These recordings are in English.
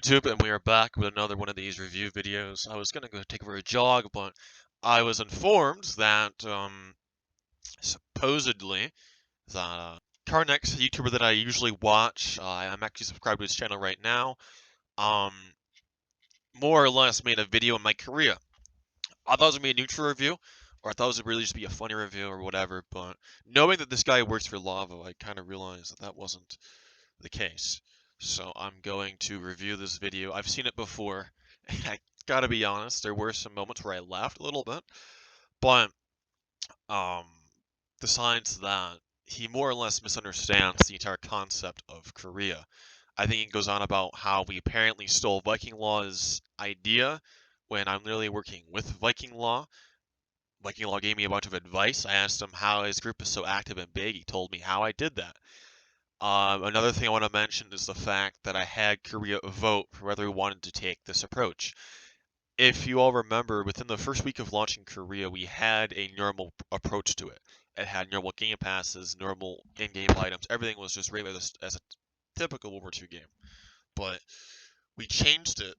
YouTube, and we are back with another one of these review videos. I was gonna go take over a jog, but I was informed that supposedly that Carnex, a YouTuber that I usually watch, I'm actually subscribed to his channel right now, um, more or less made a video on my Korea. I thought it was gonna be a neutral review, or I thought it was really just be a funny review or whatever. But knowing that this guy works for Lava, I kind of realized that that wasn't the case. So I'm going to review this video. I've seen it before, and I gotta be honest, there were some moments where I laughed a little bit, but um, besides that, he more or less misunderstands the entire concept of Korea. I think he goes on about how we apparently stole Viking Law's idea when I'm literally working with Viking Law. Viking Law gave me a bunch of advice. I asked him how his group is so active and big. He told me how I did that. Another thing I want to mention is the fact that I had Korea vote for whether we wanted to take this approach. If you all remember, within the first week of launching Korea, we had a normal approach to it. It had normal game passes, normal in-game items. Everything was just rated as a typical World War II game. But we changed it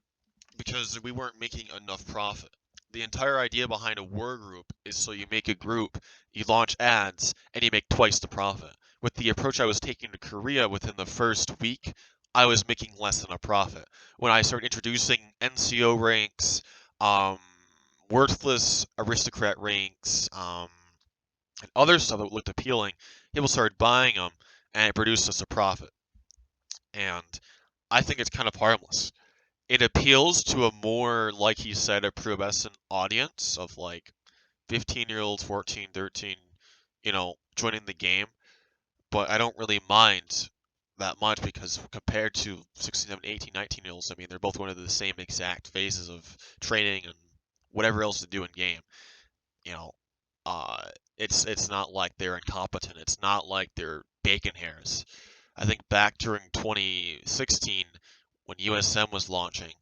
because we weren't making enough profit. The entire idea behind a war group is so you make a group, you launch ads, and you make twice the profit. With the approach I was taking to Korea within the first week, I was making less than a profit. When I started introducing NCO ranks, worthless aristocrat ranks, and other stuff that looked appealing, people started buying them, and it produced us a profit. And I think it's kind of harmless. It appeals to a more, like he said, a pubescent audience of like 15-year-olds, 14, 13, joining the game. But I don't really mind that much because compared to 16, 17, 18, 19-year-olds, I mean, they're both going through the same exact phases of training and whatever else to do in game. It's not like they're incompetent. It's not like they're bacon hairs. I think back during 2016, when USM was launching,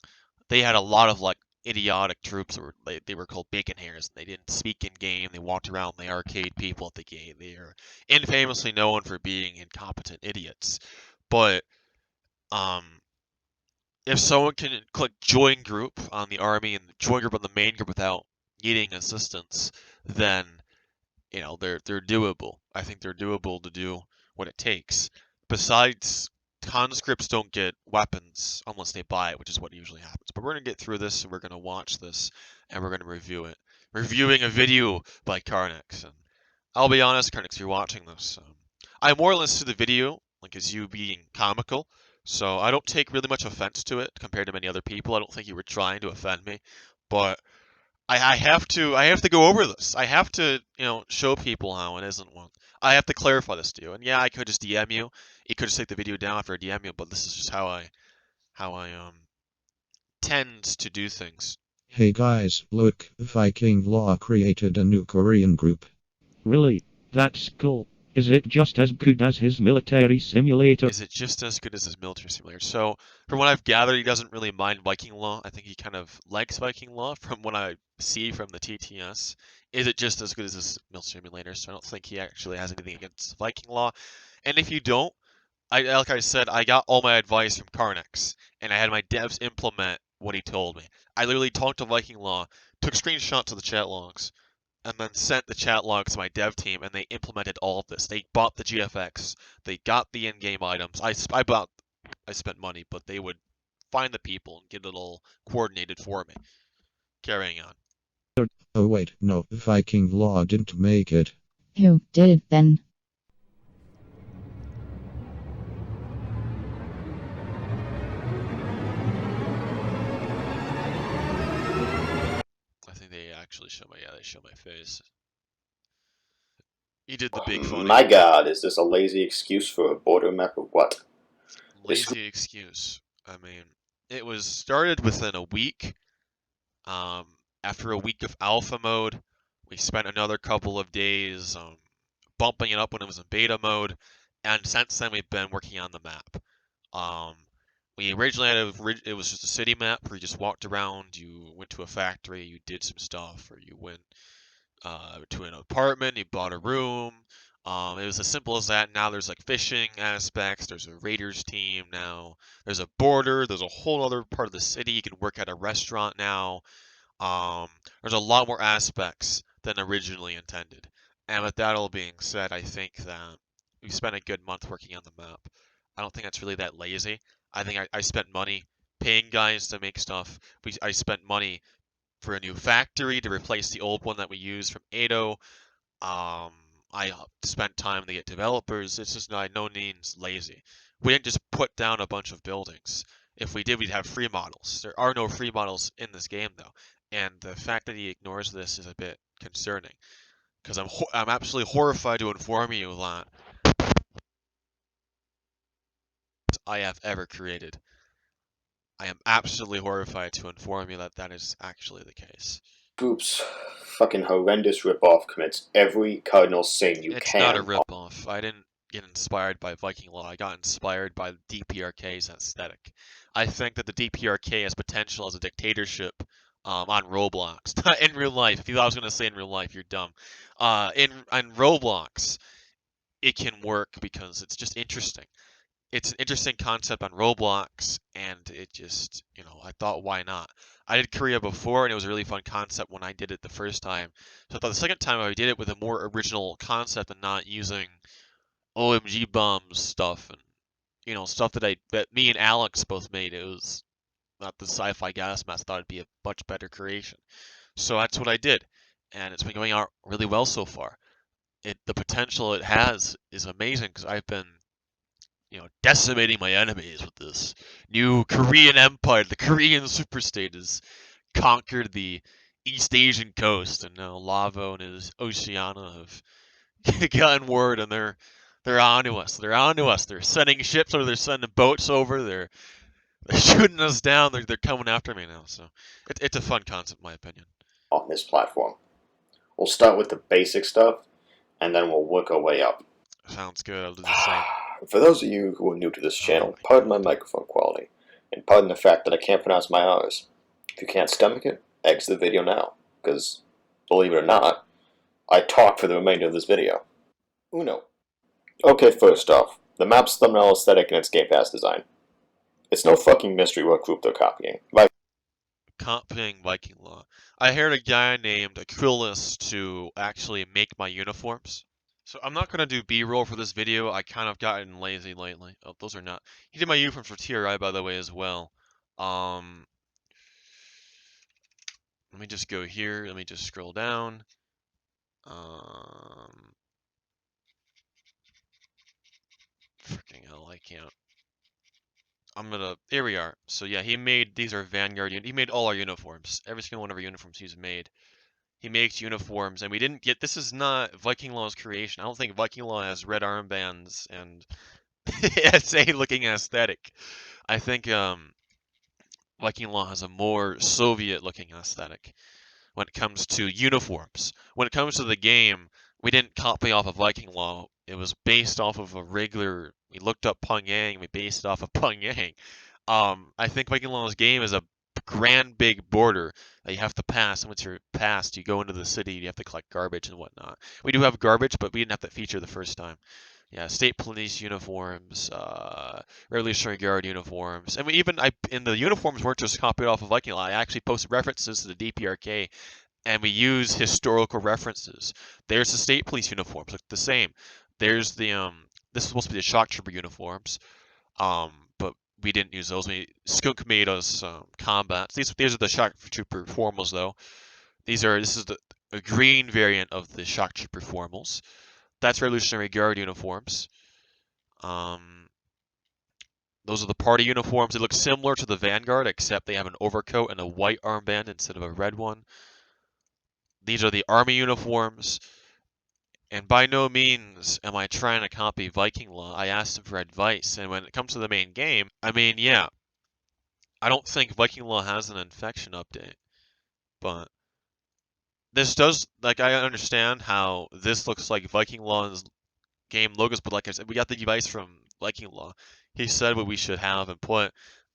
they had a lot of like idiotic troops. They were called bacon hairs. They didn't speak in game. They walked around. They arcade people at the game. They are infamously known for being incompetent idiots. But if someone can click join group on the army and join group on the main group without needing assistance, then they're doable. I think they're doable to do what it takes. Besides, conscripts don't get weapons unless they buy it, which is what usually happens. But we're going to get through this, and we're going to watch this, and we're going to review it. Reviewing a video by Carnex. And I'll be honest, Carnex, you're watching this. I more or less see the video like as you being comical, so I don't take really much offense to it compared to many other people. I don't think you were trying to offend me, but I have to go over this. I have to, show people how it isn't one. I have to clarify this to you. And yeah, I could just DM you. You could just take the video down after I DM you, but this is just how I tend to do things. Hey guys, look, Viking Law created a new Korean group. Really? That's cool. Is it just as good as his military simulator? Is it just as good as his military simulator? So, from what I've gathered, he doesn't really mind Viking Law. I think he kind of likes Viking Law from what I see from the TTS. Is it just as good as his military simulator? So I don't think he actually has anything against Viking Law. And if you don't, like I said, I got all my advice from Carnex, and I had my devs implement what he told me. I literally talked to Viking Law, took screenshots of the chat logs, and then sent the chat logs to my dev team, and they implemented all of this. They bought the GFX, they got the in-game items. I spent money, but they would find the people and get it all coordinated for me. Carrying on. Oh wait, no, Viking Law didn't make it. Who did then? I think they actually show they show my face. He did the big funny. My god, is this a lazy excuse for a border map or what? Lazy excuse. I mean, it was started within a week. After a week of alpha mode, we spent another couple of days bumping it up when it was in beta mode, and since then we've been working on the map. We originally had it was just a city map where you just walked around, you went to a factory, you did some stuff, or you went to an apartment, you bought a room, It was as simple as that. Now there's like fishing aspects. There's a Raiders team now. There's a border. There's a whole other part of the city. You can work at a restaurant now. Um, there's a lot more aspects than originally intended. And with that all being said, I think that we spent a good month working on the map. I don't think that's really that lazy. I think I spent money paying guys to make stuff. I spent money for a new factory to replace the old one that we used from Ado. Um, I spent time to get developers. It's just by no means lazy. We didn't just put down a bunch of buildings. If we did, we'd have free models. There are no free models in this game, though, and the fact that he ignores this is a bit concerning. Because I'm absolutely horrified to inform you that I have ever created. I am absolutely horrified to inform you that that is actually the case. Group's fucking horrendous ripoff commits every cardinal sin you It's can. not a ripoff. I didn't get inspired by Viking Law. I got inspired by the DPRK's aesthetic. I think that the DPRK has potential as a dictatorship on Roblox. In real life. If you thought I was going to say in real life, you're dumb. In Roblox, it can work because it's just interesting. It's an interesting concept on Roblox, and it just, I thought, why not? I did Korea before, and it was a really fun concept when I did it the first time. So I thought the second time I did it with a more original concept and not using OMG bombs stuff and, stuff that me and Alex both made. It was not the sci-fi gas mask. I thought it'd be a much better creation. So that's what I did, and it's been going out really well so far. The potential it has is amazing because I've been decimating my enemies with this new Korean empire. The Korean superstate has conquered the East Asian coast, and now Lavo and his Oceania have gotten word, and they're onto us. They're onto us. They're sending ships, or they're sending boats over. They're shooting us down. They're coming after me now. So it's a fun concept, in my opinion. On this platform. We'll start with the basic stuff, and then we'll work our way up. Sounds good. I'll do the same. For those of you who are new to this channel, pardon my microphone quality, and pardon the fact that I can't pronounce my R's. If you can't stomach it, exit the video now, because, believe it or not, I talk for the remainder of this video. Uno. Okay, first off, the map's thumbnail aesthetic and its Game Pass design. It's no fucking mystery what group they're copying. Copying Viking Law. I hired a guy named Acrylis to actually make my uniforms. So I'm not going to do B-roll for this video. I kind of gotten lazy lately. Oh, those are not. He did my uniforms for TRI, by the way, as well. Let me just go here. Let me just scroll down. Freaking hell, I can't. Here we are. So yeah, these are Vanguard, he made all our uniforms. Every single one of our uniforms he's made. He makes uniforms, and this is not Viking Law's creation. I don't think Viking Law has red armbands and SA looking aesthetic. I think Viking Law has a more Soviet looking aesthetic when it comes to uniforms. When it comes to the game, we didn't copy off of Viking Law. It was based off of we looked up Pyongyang, we based it off of Pyongyang. I think Viking Law's game is a grand big border that you have to pass, and once you're passed, you go into the city, you have to collect garbage and whatnot. We do have garbage, but we didn't have that feature the first time. Yeah, state police uniforms, Revolutionary Guard uniforms, and in the uniforms weren't just copied off of Viking Law. I actually posted references to the DPRK, and we use historical references. There's the state police uniforms, look the same. There's the this is supposed to be the shock trooper uniforms, but we didn't use those. Skunk made us combats. These are the shock trooper formals though. This is a green variant of the shock trooper formals. That's Revolutionary Guard uniforms. Those are the party uniforms. They look similar to the Vanguard, except they have an overcoat and a white armband instead of a red one. These are the army uniforms. And by no means am I trying to copy Viking Law. I asked him for advice, and when it comes to the main game, yeah, I don't think Viking Law has an infection update, but this does, I understand how this looks like Viking Law's game logos, but like I said, we got the device from Viking Law. He said what we should have and put,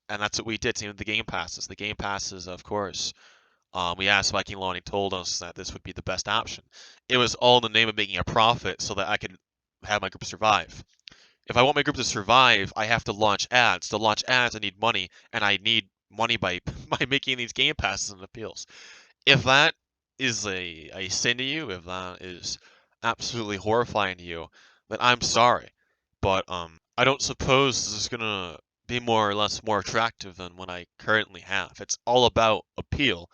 and that's what we did. Same with the game passes. The game passes, of course. We asked Viking Law, and he told us that this would be the best option. It was all in the name of making a profit so that I could have my group survive. If I want my group to survive, I have to launch ads. To launch ads, I need money, and I need money by by making these game passes and appeals. If that is a sin to you, if that is absolutely horrifying to you, then I'm sorry. But I don't suppose this is gonna be more or less more attractive than what I currently have. It's all about appeal,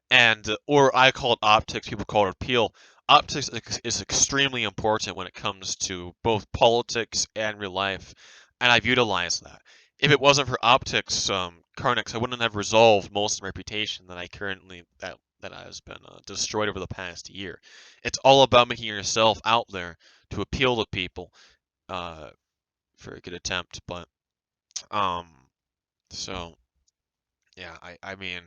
and or I call it optics. People call it appeal. Optics is extremely important when it comes to both politics and real life, and I've utilized that. If it wasn't for optics, Carnex, I wouldn't have resolved most of the reputation that I currently that has been destroyed over the past year. It's all about making yourself out there to appeal to people. For a good attempt, but um, so yeah, I mean.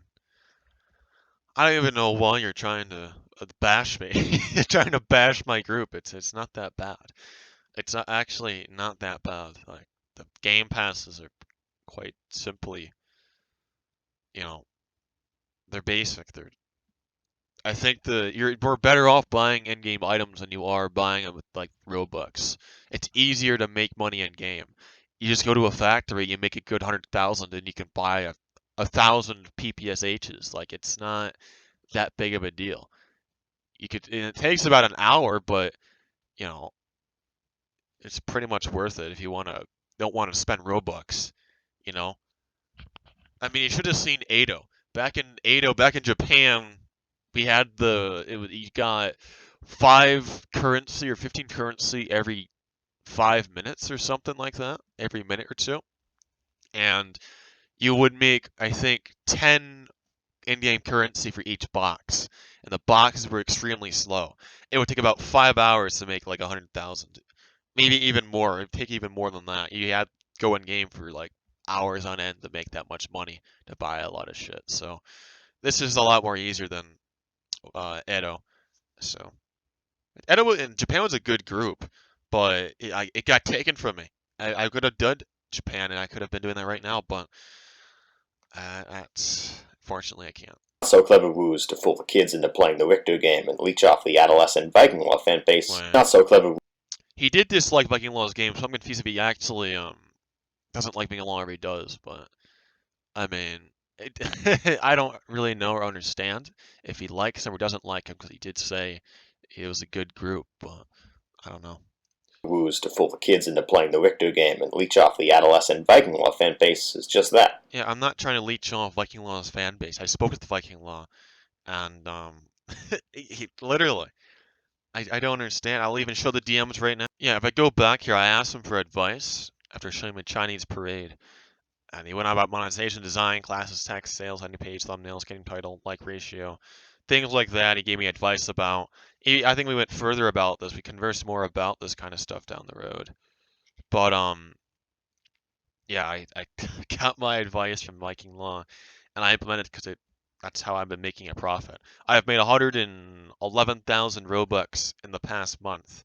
I don't even know why you're trying to bash me. You're trying to bash my group. It's not that bad. It's not, actually not that bad. Like the game passes are quite simply, you know, they're basic. They're I think we're better off buying in-game items than you are buying them with like Robux. It's easier to make money in game. You just go to a factory, you make a good 100,000, and you can buy a thousand PPSHs. Like it's not that big of a deal. And it takes about an hour, but you know, it's pretty much worth it if you don't want to spend Robux, you know. I mean, you should have seen back in Japan, we had you got 5 currency or 15 currency every 5 minutes or something like that, every minute or two. And you would make, I think, 10 in-game currency for each box, and the boxes were extremely slow. It would take about 5 hours to make like 100,000, maybe even more. It'd take even more than that. You had to go in game for like hours on end to make that much money to buy a lot of shit. So this is a lot more easier than Edo. So Edo in Japan was a good group, but it got taken from me. I could have done Japan, and I could have been doing that right now, but that's fortunately I can't. Not so clever ruse to fool the kids into playing the Richter game and leech off the adolescent Viking Law fan base. When Not so clever. he did dislike Viking Law's game, so I'm confused if he actually doesn't like Viking Law or he does. But I mean, I don't really know or understand if he likes him or doesn't like him because he did say it was a good group, but I don't know. Ruse to fool the kids into playing the Richter game and leech off the adolescent Viking Law fan base is just that. Yeah, I'm not trying to leech off Viking Law's fan base. I spoke with the Viking Law, and he literally. I don't understand. I'll even show the DMs right now. Yeah, if I go back here, I asked him for advice after showing him a Chinese parade. And he went on about monetization, design, classes, text, sales, ending page, thumbnails, getting title, like ratio, things like that. He gave me advice about. I think we went further about this. We conversed more about this kind of stuff down the road. But yeah, I got my advice from Viking Law, and I implemented because that's how I've been making a profit. I have made 111,000 Robux in the past month,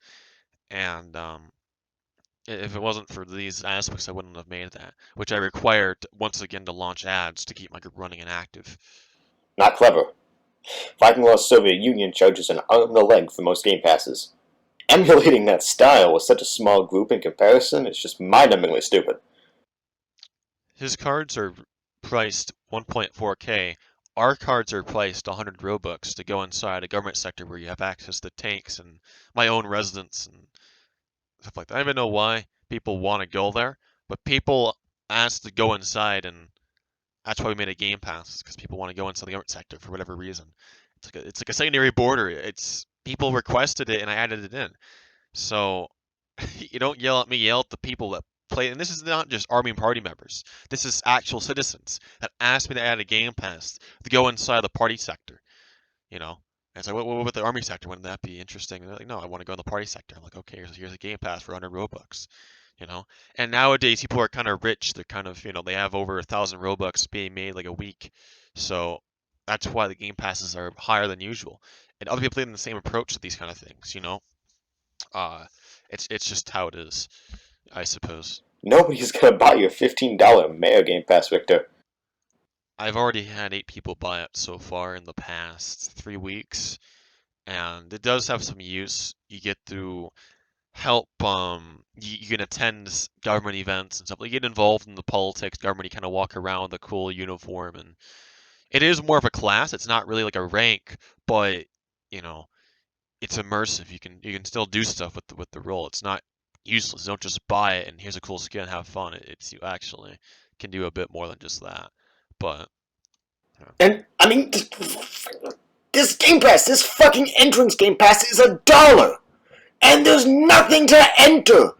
and if it wasn't for these aspects, I wouldn't have made that, which I required once again to launch ads to keep my group running and active. Not clever. Viking Law's Soviet Union charges an arm and a leg for most game passes. Emulating that style with such a small group in comparison is just mind-numbingly stupid. His cards are priced 1.4K. Our cards are priced 100 Robux to go inside a government sector where you have access to tanks and my own residence and stuff like that. I don't even know why people want to go there, but people ask to go inside, and that's why we made a game pass, because people want to go inside the government sector for whatever reason. It's like a secondary border. It's people requested it, and I added it in. So you don't yell at me, yell at the people that play. And this is not just army and party members. This is actual citizens that asked me to add a game pass to go inside the party sector. You know, and it's like, what about the army sector? Wouldn't that be interesting? And they're like, no, I want to go in the party sector. I'm like, okay, here's a game pass for 100 Robux. You know, and nowadays people are kind of rich. They're kind of, they have over 1,000 Robux being made like a week. So that's why the game passes are higher than usual. And other people have the same approach to these kind of things. It's just how it is, I suppose. Nobody's gonna buy your $15 Mayor Game Pass, Victor. I've already had 8 people buy it so far in the past 3 weeks, and it does have some use. You get through help you can attend government events and stuff. Like, get involved in the politics, government. You kind of walk around with a cool uniform, and it is more of a class. It's not really like a rank, but you know, it's immersive. You can still do stuff with the role. It's not useless. Don't just buy it and here's a cool skin, have fun. It's you actually can do a bit more than just that. But yeah. And, I mean, this Game Pass, this fucking entrance Game Pass is $1. And there's nothing to enter.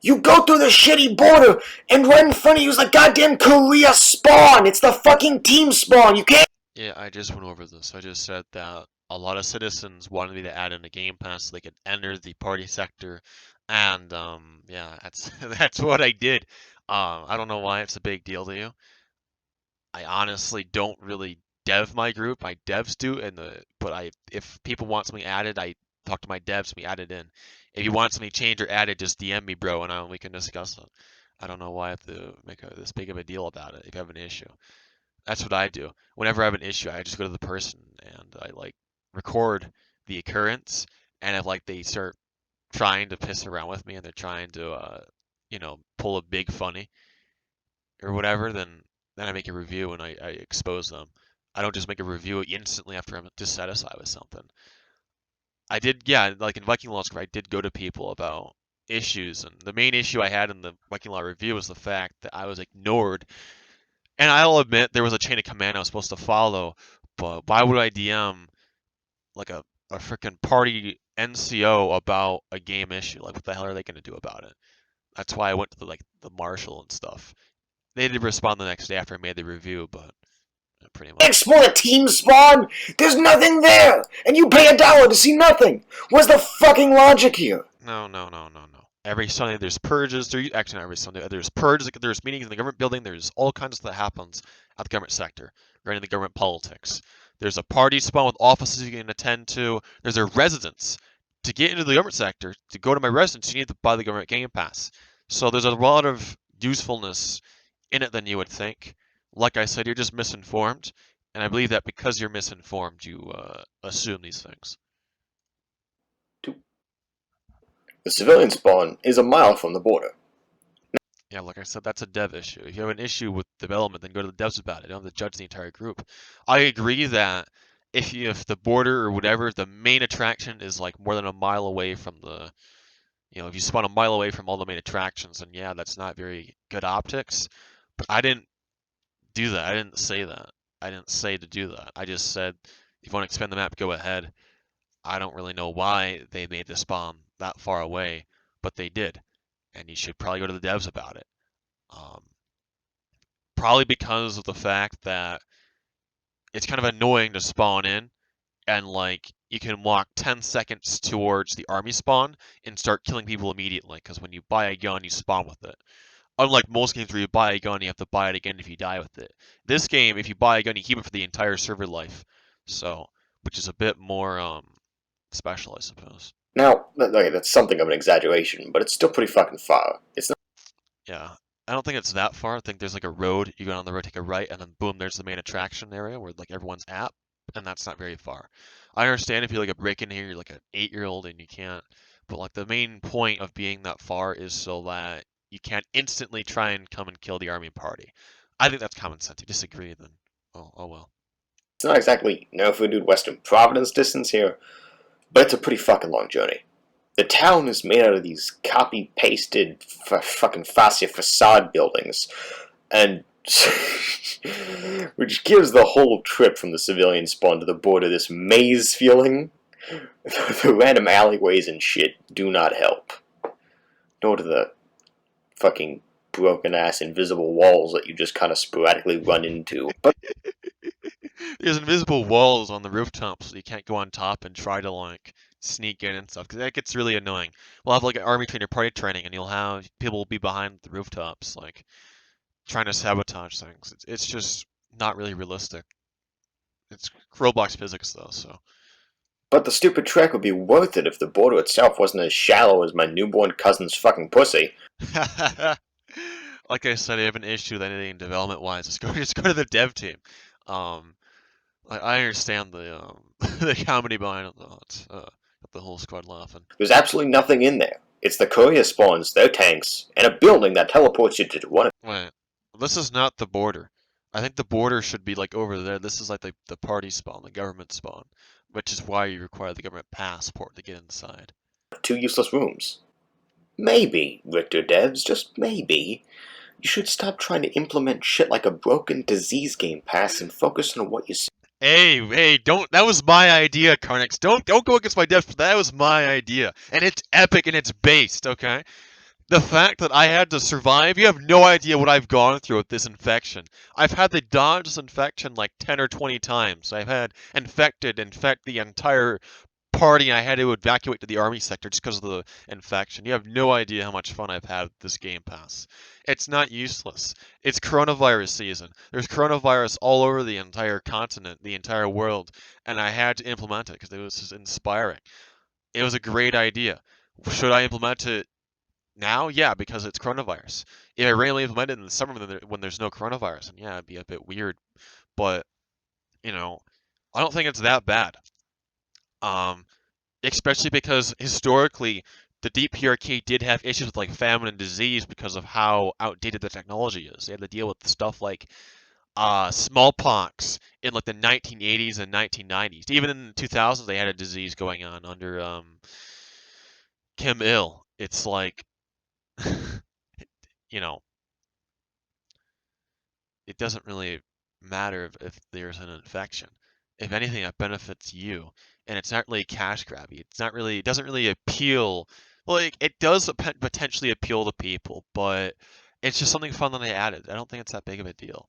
You go through the shitty border, and right in front of you is the goddamn Korea spawn. It's the fucking team spawn. You can't. Yeah, I just went over this. I just said that a lot of citizens wanted me to add in a Game Pass so they could enter the party sector, and yeah, that's that's what I did. I don't know why it's a big deal to you. I honestly don't really dev my group. My devs do, but if people want something added, I talk to my devs and we add it in. If you want something changed or added, just DM me, bro, and we can discuss it. I don't know why I have to make this big of a deal about it if you have an issue. That's what I do. Whenever I have an issue, I just go to the person and I like record the occurrence, and if like they start trying to piss around with me and they're trying to pull a big funny or whatever, then I make a review and I expose them. I don't just make a review instantly after I'm dissatisfied with something. I did, yeah, like in Viking Law Script, I did go to people about issues, and the main issue I had in the Viking Law review was the fact that I was ignored. And I'll admit there was a chain of command I was supposed to follow, but why would I DM like a freaking party NCO about a game issue? Like, what the hell are they going to do about it? That's why I went to the marshal and stuff. They did respond the next day after I made the review, but pretty much. Explore a team spawn. There's nothing there, and you pay $1 to see nothing. Where's the fucking logic here? No. Every Sunday there's purges. Actually, not every Sunday. There's purges. There's meetings in the government building. There's all kinds of stuff that happens at the government sector, right in the government politics. There's a party spawn with offices you can attend to. There's a residence. To get into the government sector, to go to my residence, you need to buy the government Game Pass. So there's a lot of usefulness in it than you would think. Like I said, you're just misinformed, and I believe that because you're misinformed, you assume these things. The civilian spawn is a mile from the border. Yeah, like I said, that's a dev issue. If you have an issue with development, then go to the devs about it. You don't have to judge the entire group. I agree that if the border or whatever, the main attraction is like more than a mile away from if you spawn a mile away from all the main attractions, then yeah, that's not very good optics. But I didn't do that. I didn't say that. I didn't say to do that. I just said, if you want to expand the map, go ahead. I don't really know why they made the spawn that far away, but they did. And you should probably go to the devs about it. Probably because of the fact that it's kind of annoying to spawn in and like you can walk 10 seconds towards the army spawn and start killing people immediately because when you buy a gun, you spawn with it. Unlike most games where you buy a gun, you have to buy it again if you die with it. This game, if you buy a gun, you keep it for the entire server life. So, which is a bit more special, I suppose. Now, okay, that's something of an exaggeration, but it's still pretty fucking far. It's not. Yeah. I don't think it's that far. I think there's like a road. You go down the road, take a right, and then boom, there's the main attraction area where like everyone's at, and that's not very far. I understand if you're like a break in here, you're like an 8-year-old and you can't, but like the main point of being that far is so that you can't instantly try and come and kill the army party. I think that's common sense. You disagree, then oh well. It's not exactly no-food Western Providence distance here, but it's a pretty fucking long journey. The town is made out of these copy-pasted fucking fascia facade buildings, and which gives the whole trip from the civilian spawn to the border this maze feeling. The random alleyways and shit do not help. Nor do the fucking broken-ass invisible walls that you just kind of sporadically run into. But There's invisible walls on the rooftops, so you can't go on top and try to like sneak in and stuff, because that gets really annoying. We'll have like an army trainer party training, and you'll have people be behind the rooftops, like trying to sabotage things. It's just not really realistic. It's Roblox physics though, so. But the stupid trek would be worth it if the border itself wasn't as shallow as my newborn cousin's fucking pussy. Like I said, I have an issue with anything development-wise. Just go to the dev team. I understand the the comedy behind it though. It's got the whole squad laughing. There's absolutely nothing in there. It's the courier spawns, their tanks, and a building that teleports you to one of... Wait, this is not the border. I think the border should be like over there. This is like the party spawn, the government spawn, which is why you require the government passport to get inside. 2 useless rooms. Maybe, Richter devs, just maybe, you should stop trying to implement shit like a broken disease game pass and focus on what you see. Hey, don't. That was my idea, Carnex. Don't go against my devs. That was my idea, and it's epic and it's based. Okay. The fact that I had to survive, you have no idea what I've gone through with this infection. I've had to dodge this infection like 10 or 20 times. I've had infect the entire party, and I had to evacuate to the army sector just because of the infection. You have no idea how much fun I've had with this Game Pass. It's not useless. It's coronavirus season. There's coronavirus all over the entire continent, the entire world, and I had to implement it because it was just inspiring. It was a great idea. Should I implement it now? Yeah, because it's coronavirus. If I randomly implement it in the summer when there's no coronavirus, then yeah, it'd be a bit weird. But, I don't think it's that bad. Especially because historically, the Deep PRK did have issues with like famine and disease because of how outdated the technology is. They had to deal with stuff like smallpox in like the 1980s and 1990s. Even in the 2000s, they had a disease going on under Kim Il. It's like you know, it doesn't really matter if there's an infection. If anything, that benefits you, and it's not really cash grabby. It doesn't really appeal. Well, it does potentially appeal to people, but it's just something fun that I added. I don't think it's that big of a deal.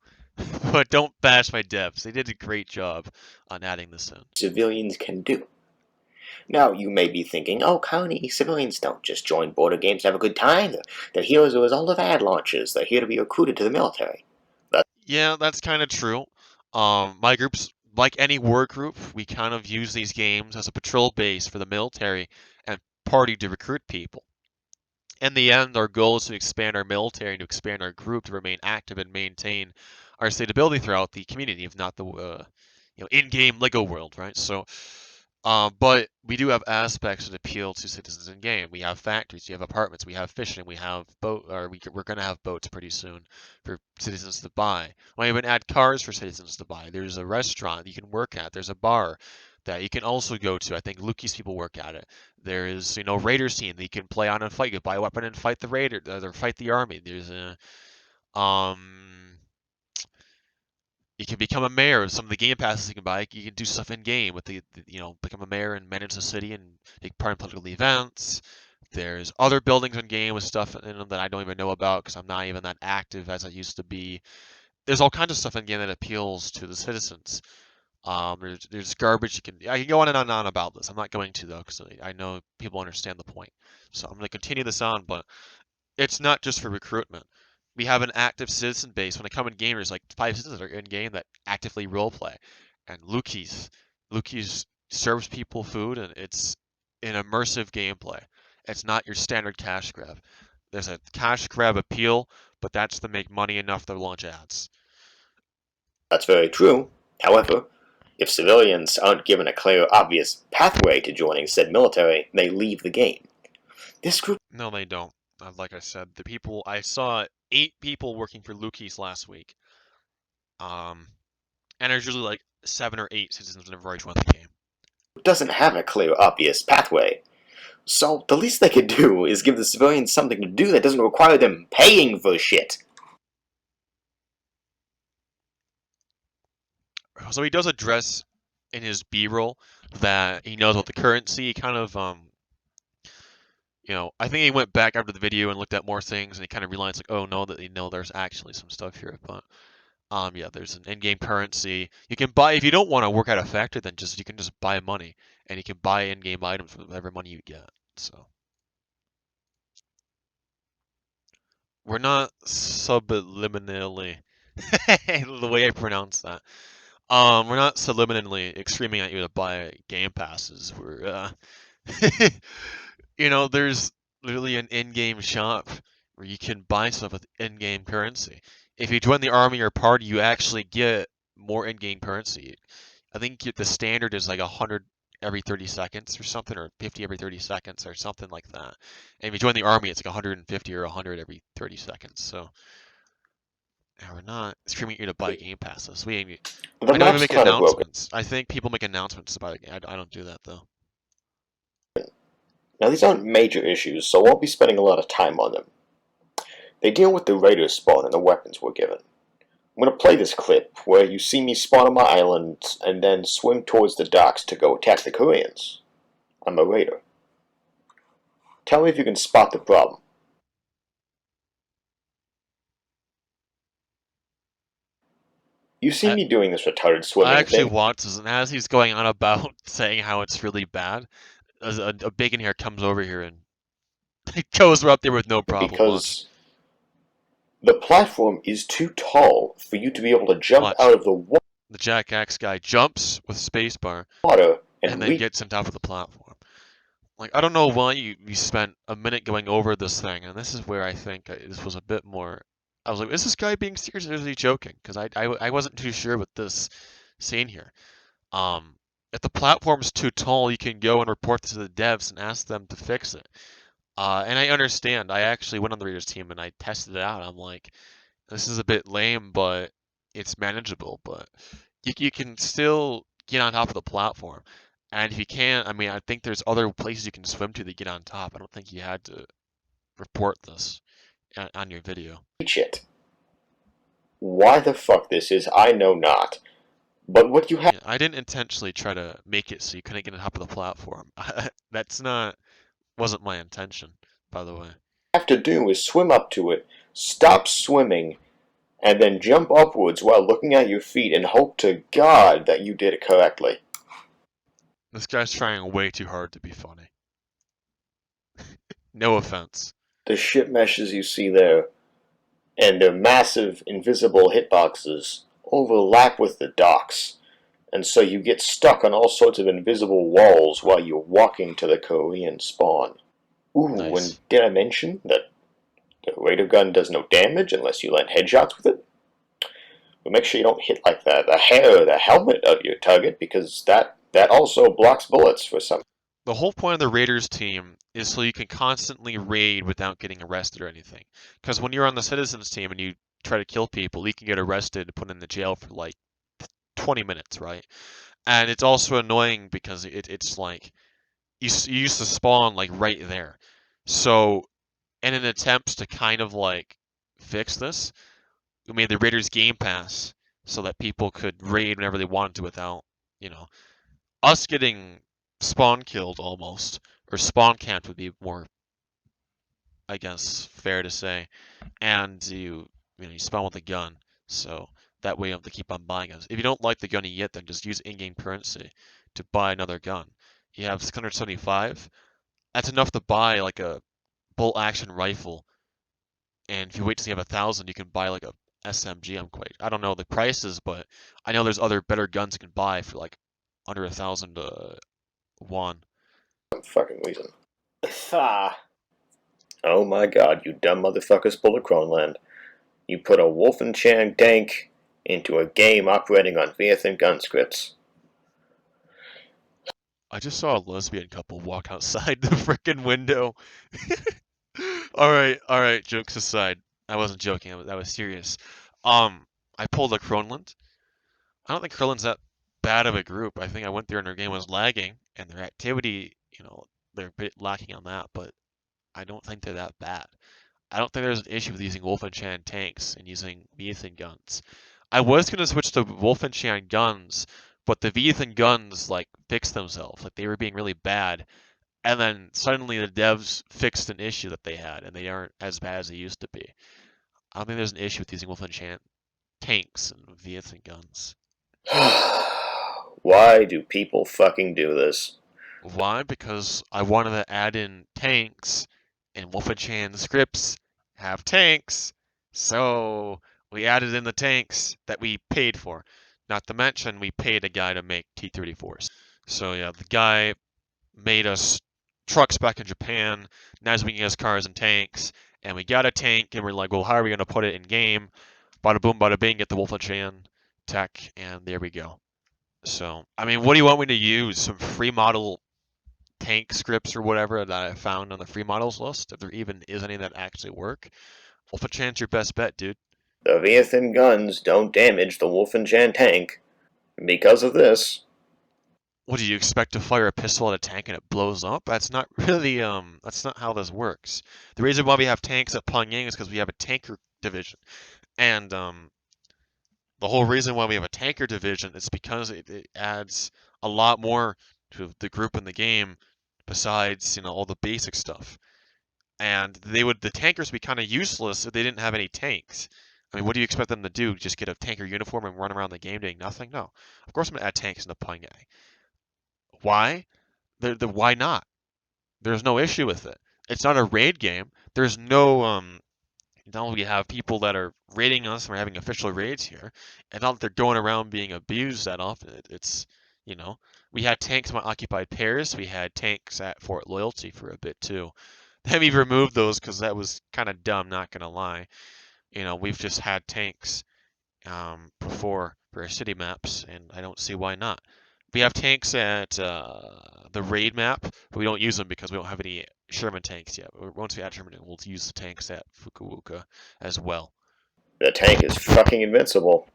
But don't bash my devs. They did a great job on adding this in. Civilians can do. Now, you may be thinking, oh, Connie, civilians don't just join border games to have a good time. They're here as a result of ad launches. They're here to be recruited to the military. Yeah, that's kind of true. My group's like any war group, we kind of use these games as a patrol base for the military and party to recruit people. In the end, our goal is to expand our military and to expand our group to remain active and maintain our stability throughout the community, if not the in-game Lego world, right? So, but we do have aspects that appeal to citizens in game. We have factories, we have apartments, we have fishing, we have we're gonna have boats pretty soon for citizens to buy. We even add cars for citizens to buy. There's a restaurant you can work at. There's a bar that you can also go to. I think Luki's people work at it. There is, Raiders team that you can play on and fight. You can buy a weapon and fight the Raider, or fight the army. There's you can become a mayor with some of the game passes you can buy. You can do stuff in game with become a mayor and manage the city and take part in political events. There's other buildings in game with stuff in them that I don't even know about because I'm not even that active as I used to be. There's all kinds of stuff in game that appeals to the citizens. There's garbage I can go on and on about this. I'm not going to though because I know people understand the point. So I'm going to continue this on, but it's not just for recruitment. We have an active citizen base. When I come in game, there's like 5 citizens that are in game that actively roleplay. And Luki's serves people food, and it's an immersive gameplay. It's not your standard cash grab. There's a cash grab appeal, but that's to make money enough to launch ads. That's very true. However, if civilians aren't given a clear, obvious pathway to joining said military, they leave the game. This group... No, they don't. Like I said, I saw 8 people working for Luki's last week. And there's usually like 7 or 8 citizens whenever I join the game. doesn't have a clear, obvious pathway. So the least they could do is give the civilians something to do that doesn't require them paying for shit. So he does address in his B-roll that he knows about the currency. He kind of, I think he went back after the video and looked at more things, and he kind of realized, like, oh no, there's actually some stuff here. But, yeah, there's an in-game currency. You can buy, if you don't want to work at a factory, then you can just buy money, and you can buy in-game items with whatever money you get. So we're not subliminally, the way I pronounce that. We're not subliminally screaming at you to buy game passes. We're, there's literally an in-game shop where you can buy stuff with in-game currency. If you join the army or party, you actually get more in-game currency. I think the standard is like 100 every 30 seconds or something, or 50 every 30 seconds or something like that. And if you join the army, it's like 150 or 100 every 30 seconds. So, and we're not screaming at you to buy Game Passes. The I know we map's make kind of broken. announcements. I think people make announcements about it. I don't do that though. Now, these aren't major issues, so I won't be spending a lot of time on them. They deal with the Raiders spawn and the weapons we're given. I'm going to play this clip where you see me spawn on my island and then swim towards the docks to go attack the Koreans. I'm a raider. Tell me if you can spot the problem. You see me doing this retarded I swimming actually thing. watched this, and as he's going on about saying how it's really bad, a bacon hair comes over here and it goes up there with no problem. Watch. Because the platform is too tall for you to be able to jump Watch. out of the The Jack Axe guy jumps with spacebar water and then gets on top of the platform. Like, I don't know why you spent a minute going over this thing, and this is where I think this was a bit more. I was like, is this guy being serious or is he joking? Because I wasn't too sure with this scene here. If the platform's too tall, you can go and report this to the devs and ask them to fix it. And I understand. I actually went on the Raiders team and I tested it out. I'm like, this is a bit lame, but it's manageable. But you can still get on top of the platform. And if you can't, I mean, I think there's other places you can swim to get on top. I don't think you had to report this on your video. reach it. Why the fuck this is, I know not. But what you have Yeah, I didn't intentionally try to make it so you couldn't get on top of the platform. Wasn't my intention, by the way. to do is swim up to it, stop swimming, and then jump upwards while looking at your feet and hope to God that you did it correctly. This guy's trying way too hard to be funny. No offense. The ship meshes you see there, and their massive invisible hitboxes overlap with the docks, and so you get stuck on all sorts of invisible walls while you're walking to the Korean spawn. Ooh, Nice. and did I mention that the Raider gun does no damage unless you land headshots with it? But make sure you don't hit like the hair or the helmet of your target, because that also blocks bullets for some. The whole point of the Raiders team is so you can constantly raid without getting arrested or anything. Because when you're on the Citizens team and you try to kill people, you can get arrested and put in the jail for like 20 minutes, right? And it's also annoying because it's like you used to spawn like right there. So in an attempt to kind of like fix this, we made the Raiders Game Pass so that people could raid whenever they wanted to without, us getting spawn killed almost, or spawn camped would be more, I guess, fair to say. And you spawn with a gun, so that way you have to keep on buying us. If you don't like the gun you get, then just use in-game currency to buy another gun. You have 675. That's enough to buy like a bolt action rifle. And if you wait till you have 1,000, you can buy like a SMG. I don't know the prices, but I know there's other better guns you can buy for like under 1,000 won. Some fucking reason. Oh my God, you dumb motherfuckers pulled a Kronland. You put a Wolfenstein dank into a game operating on Vietnam gun scripts. I just saw a lesbian couple walk outside the frickin' window. Alright, jokes aside. I wasn't joking, I was serious. I pulled a Kronland. I don't think Kronland's that bad of a group. I think I went there and their game was lagging, and their activity, they're a bit lacking on that, but I don't think they're that bad. I don't think there's an issue with using Wolfenstein tanks and using Viethan guns. I was gonna switch to Wolfenstein guns, but the Viethan guns like fixed themselves. Like they were being really bad, and then suddenly the devs fixed an issue that they had, and they aren't as bad as they used to be. I don't think there's an issue with using Wolfenstein tanks and Viethan guns. Why do people fucking do this? Why? Because I wanted to add in tanks, and Wolfenstein scripts have tanks, so we added in the tanks that we paid for. Not to mention, we paid a guy to make T-34s. So yeah, the guy made us trucks back in Japan. Now he's making us cars and tanks, and we got a tank, and we're like, well, how are we gonna put it in game? Bada boom, bada bing, get the Wolfenstein tech, and there we go. So, I mean, what do you want me to use? Some free model tank scripts or whatever that I found on the free models list? If there even is any that actually work? Wolfenchan's your best bet, dude. The Leviathan guns don't damage the Wolfenchan tank. Because of this, What do you expect to fire a pistol at a tank and it blows up? That's not really that's not how this works. The reason why we have tanks at Pyongyang is because we have a tanker division. And the whole reason why we have a tanker division is because it adds a lot more to the group in the game besides, all the basic stuff. And the tankers would be kind of useless if they didn't have any tanks. I mean, what do you expect them to do? Just get a tanker uniform and run around the game doing nothing? No. Of course I'm going to add tanks into Pyongyang. Why? Why not? There's no issue with it. It's not a raid game. There's no now we have people that are raiding us and we're having official raids here, and not that they're going around being abused that often. It's we had tanks on occupied pairs. We had tanks at Fort Loyalty for a bit too. Then we've removed those because that was kind of dumb. Not gonna lie. We've just had tanks before for our city maps, and I don't see why not. We have tanks at the raid map, but we don't use them because we don't have any Sherman tanks yet. Once we add Sherman, we'll use the tanks at Fukuoka as well. the tank is fucking invincible.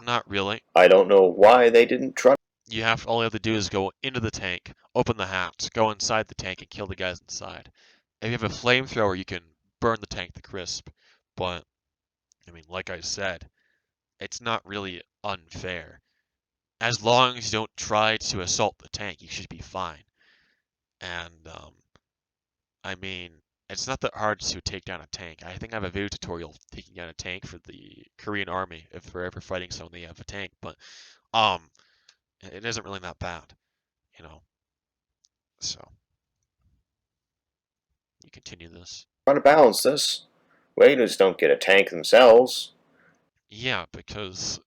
Not really. I don't know why they didn't try. All you have to do is go into the tank, open the hatch, go inside the tank, and kill the guys inside. If you have a flamethrower, you can burn the tank to crisp. But I mean, like I said, it's not really unfair. As long as you don't try to assault the tank, you should be fine. And I mean, it's not that hard to take down a tank. I think I have a video tutorial taking down a tank for the Korean army if we're ever fighting someone they have a tank, but um it isn't really that bad, you know. So you continue this. Try to balance this. Raiders don't get a tank themselves. Yeah, because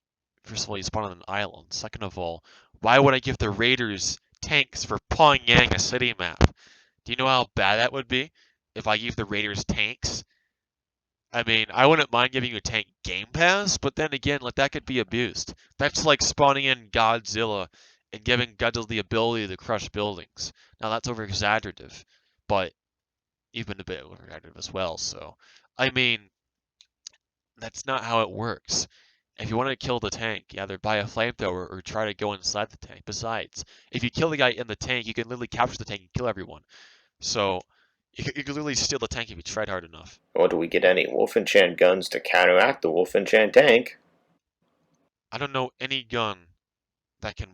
first of all, you spawn on an island. Second of all, why would I give the Raiders tanks for Pyongyang, a city map? Do you know how bad that would be if I gave the Raiders tanks? I mean, I wouldn't mind giving you a tank game pass, but then again, like that could be abused. That's like spawning in Godzilla and giving Godzilla the ability to crush buildings. Now that's over exaggerative, but even a bit over exaggerative as well. So, I mean, that's not how it works. If you want to kill the tank, you either buy a flamethrower or try to go inside the tank. Besides, if you kill the guy in the tank, you can literally capture the tank and kill everyone. So, you could literally steal the tank if you tried hard enough. Or do we get any Wolfenchan guns to counteract the Wolfenchan tank? I don't know any gun that can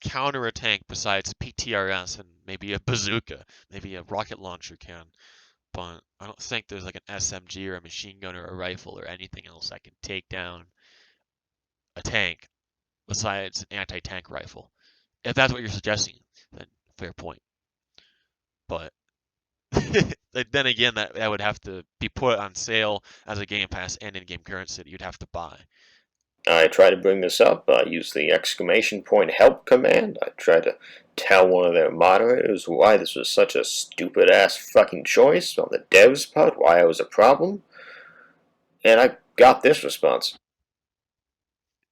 counter a tank besides PTRS and maybe a bazooka. Maybe a rocket launcher can. But I don't think there's like an SMG or a machine gun or a rifle or anything else that can take down a tank besides an anti-tank rifle. If that's what you're suggesting, then fair point. But then again, that would have to be put on sale as a Game Pass and in-game currency that you'd have to buy. I try to bring this up. I use the exclamation point help command. I try to tell one of their moderators why this was such a stupid ass fucking choice on the devs part, why it was a problem. And I got this response.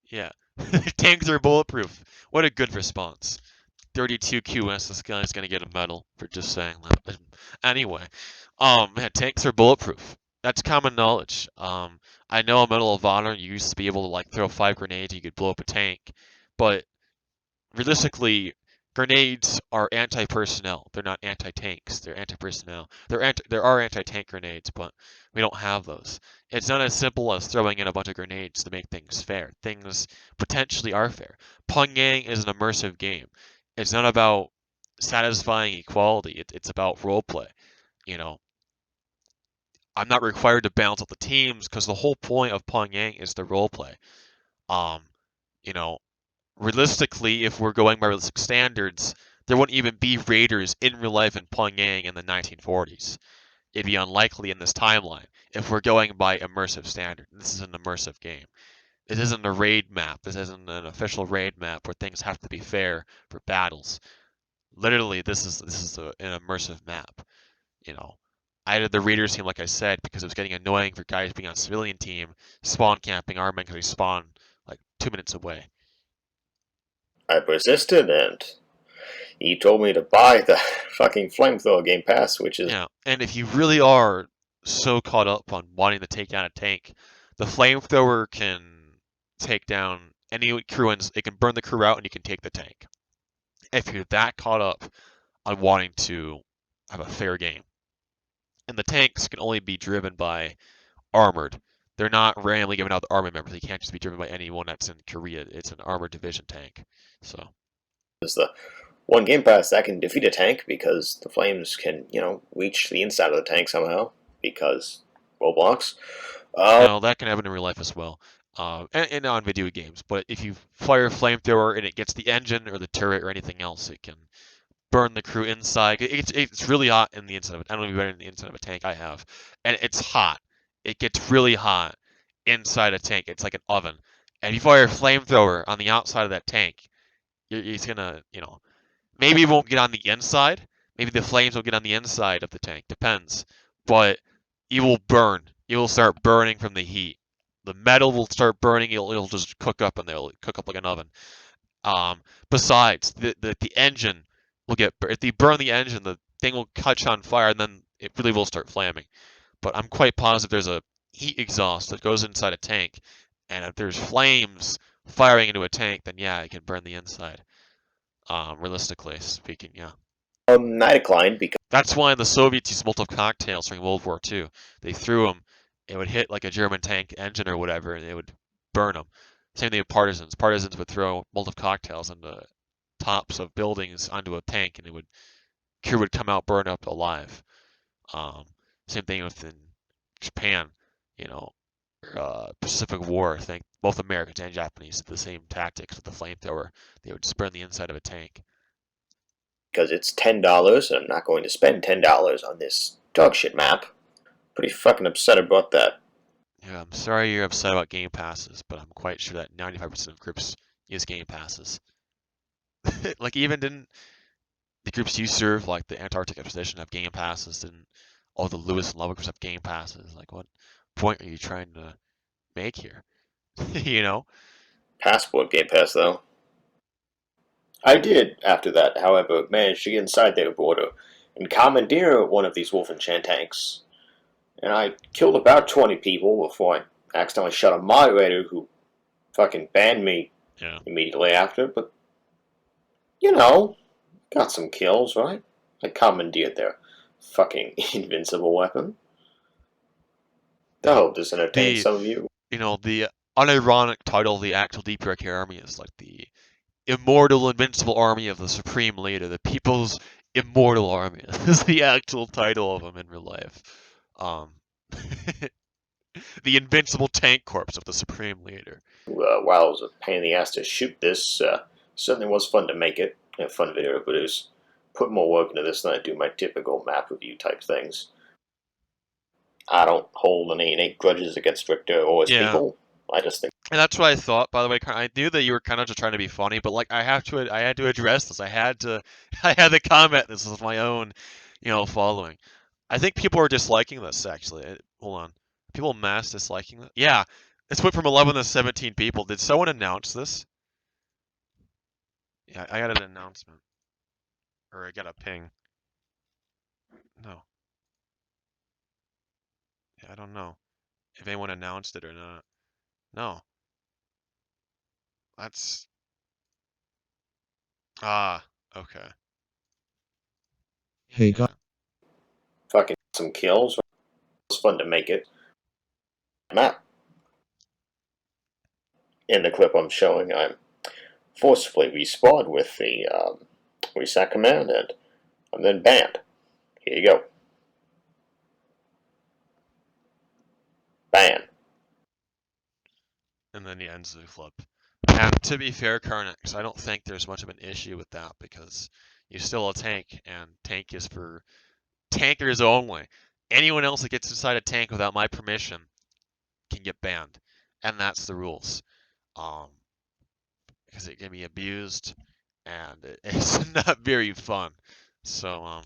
Yeah. Tanks are bulletproof. What a good response. 32 QS, this guy's gonna get a medal for just saying that. Anyway, yeah, tanks are bulletproof. That's common knowledge. I know a Medal of Honor, you used to be able to like throw 5 grenades, you could blow up a tank, but realistically, grenades are anti-personnel. They're not anti-tanks. They're anti-personnel. There are anti-tank grenades, but we don't have those. It's not as simple as throwing in a bunch of grenades to make things fair. Things potentially are fair. Pyongyang is an immersive game. It's not about satisfying equality. It's about roleplay. You know, I'm not required to balance out the teams because the whole point of Pyongyang is the roleplay. Um, you know, realistically, if we're going by realistic standards, there wouldn't even be raiders in real life in Pyongyang in the 1940s. It'd be unlikely in this timeline if we're going by immersive standard. This is an immersive game. This isn't a raid map. This isn't an official raid map where things have to be fair for battles. Literally, this is an immersive map. You know, I added the raiders team, like I said, because it was getting annoying for guys being on civilian team, spawn camping our men because they spawn like 2 minutes away. I persisted, and he told me to buy the fucking flamethrower Game Pass, which is Yeah, and if you really are so caught up on wanting to take down a tank, the flamethrower can take down any crew and it can burn the crew out and you can take the tank. If you're that caught up on wanting to have a fair game. And the tanks can only be driven by armored. They're not randomly giving out the army members. They can't just be driven by anyone that's in Korea. It's an armored division tank. So the one Game Pass that can defeat a tank because the flames can, reach the inside of the tank somehow because Roblox. now that can happen in real life as well, and on video games. But if you fire a flamethrower and it gets the engine or the turret or anything else, it can burn the crew inside. It's really hot in the inside of it. I don't know if you've been in the inside of a tank. I have, and it's hot. It gets really hot inside a tank. It's like an oven. And if you fire a flamethrower on the outside of that tank, it's gonna, maybe it won't get on the inside. Maybe the flames will get on the inside of the tank. Depends. But it will burn. It will start burning from the heat. The metal will start burning. It'll just cook up, and they'll cook up like an oven. Besides, the engine will get, if they burn the engine, the thing will catch on fire, and then it really will start flaming. But I'm quite positive there's a heat exhaust that goes inside a tank, and if there's flames firing into a tank, then yeah, it can burn the inside. Realistically speaking, yeah. I declined because That's why the Soviets used Molotov cocktails during World War II. They threw them, it would hit like a German tank engine or whatever, and it would burn them. Same thing with partisans. Partisans would throw Molotov cocktails on the tops of buildings onto a tank, and crew would come out burned up alive. Same thing within Japan, you know, Pacific War. I think both Americans and Japanese did the same tactics with the flamethrower. They would just burn the inside of a tank. it's $10, and I'm not going to spend $10 on this dogshit map. Pretty fucking upset about that. Yeah, I'm sorry you're upset about game passes, but I'm quite sure that 95% of groups use game passes. Like, even didn't the groups you serve, like the Antarctic Expedition, have game passes? Didn't all the Lewis and Lubbock groups have game passes? Like, what point are you trying to make here? You know? Passport Game Pass, though. I did, after that, however, manage to get inside their border and commandeer one of these Wolfenstein tanks. And I killed about 20 people before I accidentally shot a moderator who fucking banned me Yeah. immediately after, but, got some kills, right? I commandeered their fucking invincible weapon. I hope this entertains some of you. The unironic title of the actual DPRK army is like the Immortal Invincible Army of the Supreme Leader, the People's Immortal Army. This is the actual title of them in real life. The Invincible Tank Corps of the Supreme Leader. While it was a pain in the ass to shoot this, certainly was fun to make it. A fun video to produce. Put more work into this than I do my typical map review type things. I don't hold any innate grudges against Victor or his people. I just think. And that's what I thought, by the way. I knew that you were kind of just trying to be funny, but like I had to address this. I had to comment. This is my own, following. I think people are disliking this actually. Hold on, people mass disliking this. Yeah, it's went from 11 to 17 people. Did someone announce this? Yeah, I got an announcement, or I got a ping. No. Yeah, I don't know if anyone announced it or not. No. That's... okay. Hey, Yeah. Fucking some kills. It was fun to make it. Map. In the clip I'm showing, I'm forcibly respawned with the reset command, and I'm then banned. Here you go. Ban. And then he ends the flip. And to be fair, Carnex, I don't think there's much of an issue with that because you're still a tank, and tank is for tankers only. Anyone else that gets inside a tank without my permission can get banned, and that's the rules. Because it can be abused, and it's not very fun. So,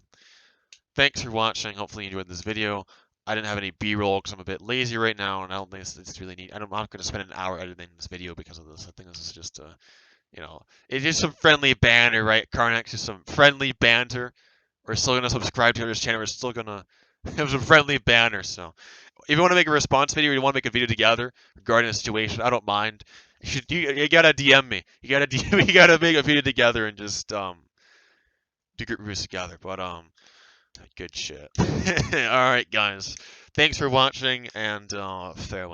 thanks for watching. Hopefully you enjoyed this video. I didn't have any B-roll because I'm a bit lazy right now, and I don't think it's really neat. I'm not going to spend an hour editing this video because of this. I think this is just a you know, it's just some friendly banter, right? Carnex, just some friendly banter. We're still gonna subscribe to this channel. We're still gonna have some friendly banter. So, if you want to make a response video, or you want to make a video together regarding a situation, I don't mind. You gotta DM me. You gotta you gotta make a video together and just do group reviews together. But good shit. All right, guys. Thanks for watching and farewell.